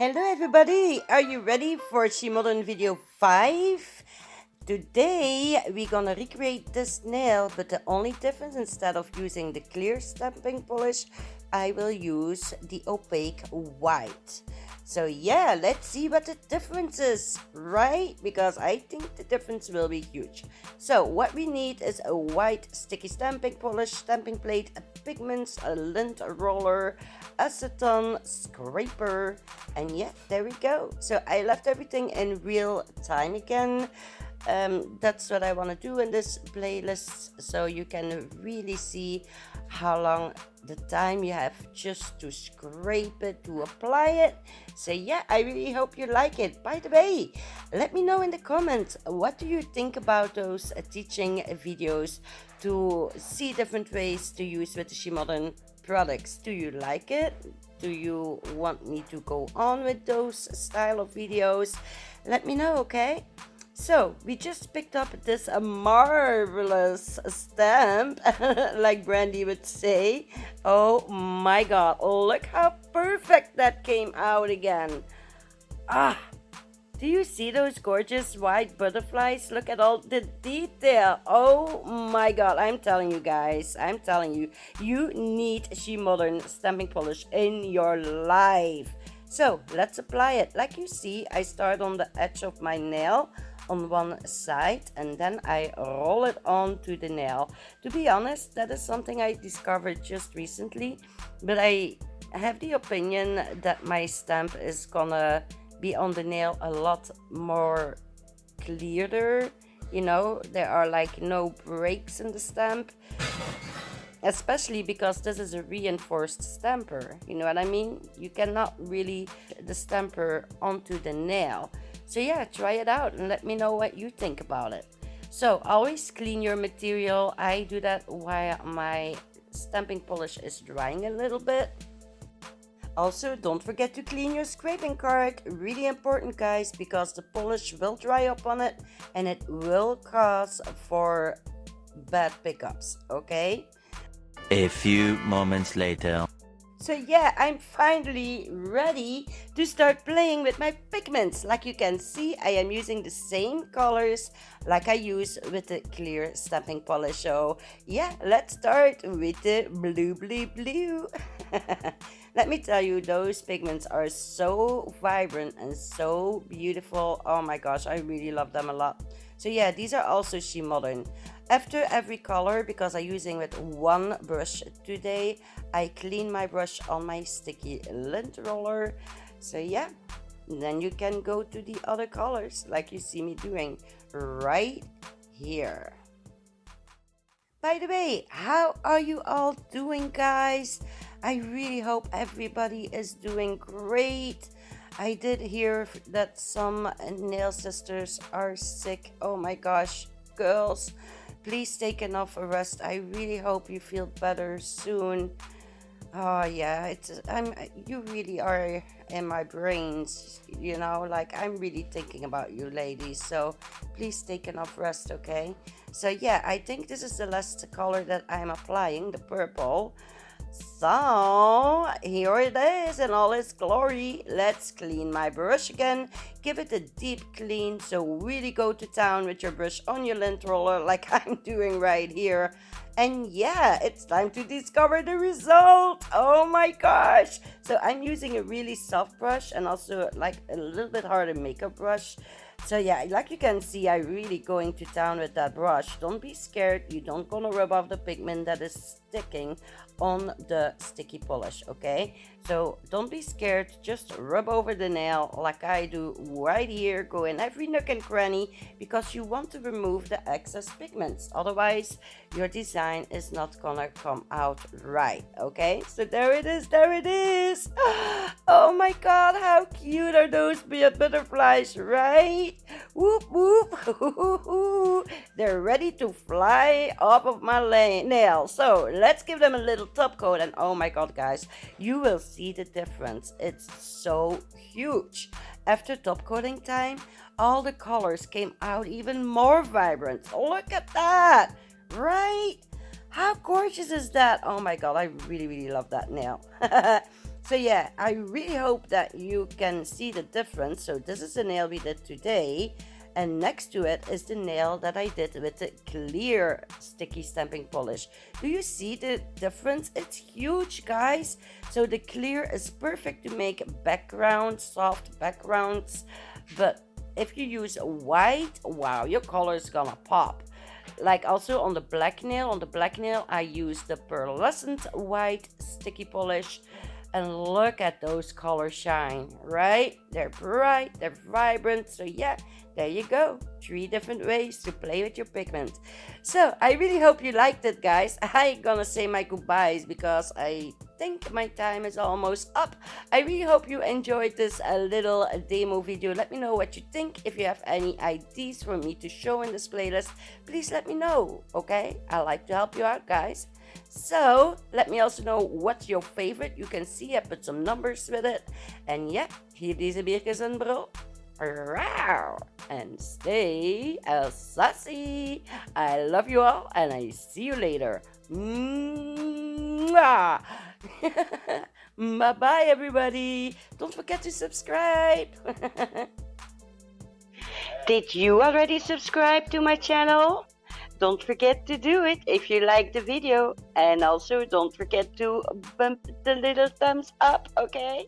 Hello everybody, are you ready for SheModern video 5? Today we're gonna recreate this nail, but the only difference, instead of using the clear stamping polish, I will use the opaque white. So yeah, let's see what the difference is, right? Because I think the difference will be huge. So what we need is a white sticky stamping polish, stamping plate, pigments, a lint roller, acetone, scraper, and yeah, there we go. So I left everything in real time again. That's what I want to do in this playlist, so you can really see how long the time you have just to scrape it, to apply it. So yeah, I really hope you like it. By the way, let me know in the comments, what do you think about those teaching videos to see different ways to use with the SheModern products? Do you like it? Do you want me to go on with those style of videos? Let me know, okay? So we just picked up this marvelous stamp, like Brandy would say. Oh my god, look how perfect that came out again. Do you see those gorgeous white butterflies? Look at all the detail. Oh my god, I'm telling you guys, I'm telling you, you need SheModern stamping polish in your life. So let's apply it. Like you see, I start on the edge of my nail on one side and then I roll it onto the nail. To be honest, that is something I discovered just recently, but I have the opinion that my stamp is gonna be on the nail a lot more clearer. You know, there are like no breaks in the stamp, especially because this is a reinforced stamper. You know what I mean? You cannot really the stamper onto the nail. So yeah, try it out and let me know what you think about it. So always clean your material. I do that while my stamping polish is drying a little bit. Also, don't forget to clean your scraping card. Really important, guys, because the polish will dry up on it and it will cause for bad pickups, okay? A few moments later. So yeah, I'm finally ready to start playing with my pigments. Like you can see, I am using the same colors like I use with the clear stamping polish. So yeah, let's start with the blue. Let me tell you, those pigments are so vibrant and so beautiful. Oh my gosh, I really love them a lot. So yeah, these are also SheModern. After every color, because I'm using with one brush today, I clean my brush on my sticky lint roller. So yeah, then you can go to the other colors like you see me doing right here. By the way, how are you all doing, guys? I really hope everybody is doing great. I did hear that some nail sisters are sick. Oh my gosh, girls, please take enough rest. I really hope you feel better soon. Oh yeah, you really are in my brains, you know, like I'm really thinking about you ladies. So please take enough rest, okay? So yeah, I think this is the last color that I'm applying, the purple. So here it is in all its glory. Let's clean my brush again, give it a deep clean. So really go to town with your brush on your lint roller like I'm doing right here. And yeah, it's time to discover the result. Oh my gosh. So I'm using a really soft brush and also like a little bit harder makeup brush. So yeah, like you can see, I'm really going to town with that brush. Don't be scared. You don't gonna rub off the pigment that is sticking on the sticky polish, okay? So don't be scared. Just rub over the nail like I do right here. Go in every nook and cranny because you want to remove the excess pigments. Otherwise, your design is not gonna come out right, okay? So there it is, there it is. Oh my god, how cute are those butterflies, right? Whoop whoop. They're ready to fly off of my nail. So let's give them a little top coat, and oh my god, guys, you will see the difference. It's so huge. After top coating time, all the colors came out even more vibrant. Look at that, right? How gorgeous is that? Oh my god, I really love that nail. So yeah, I really hope that you can see the difference. So this is the nail we did today, and next to it is the nail that I did with the clear sticky stamping polish. Do you see the difference? It's huge, guys. So the clear is perfect to make backgrounds, soft backgrounds, but if you use white, wow, your color is gonna pop. Like also on the black nail, I use the pearlescent white sticky polish, and look at those colors shine, right? They're bright, they're vibrant. So yeah, there you go, 3 different ways to play with your pigment. So I really hope you liked it, guys. I'm gonna say my goodbyes because I think my time is almost up. I really hope you enjoyed this little demo video. Let me know what you think. If you have any ideas for me to show in this playlist, please let me know, okay? I like to help you out, guys. So let me also know what's your favorite. You can see I put some numbers with it. And yeah, hier deze biertjes en bro. And stay sassy. I love you all and I see you later. Mwah. Bye bye, everybody. Don't forget to subscribe. Did you already subscribe to my channel? Don't forget to do it if you like the video. And also don't forget to bump the little thumbs up, okay?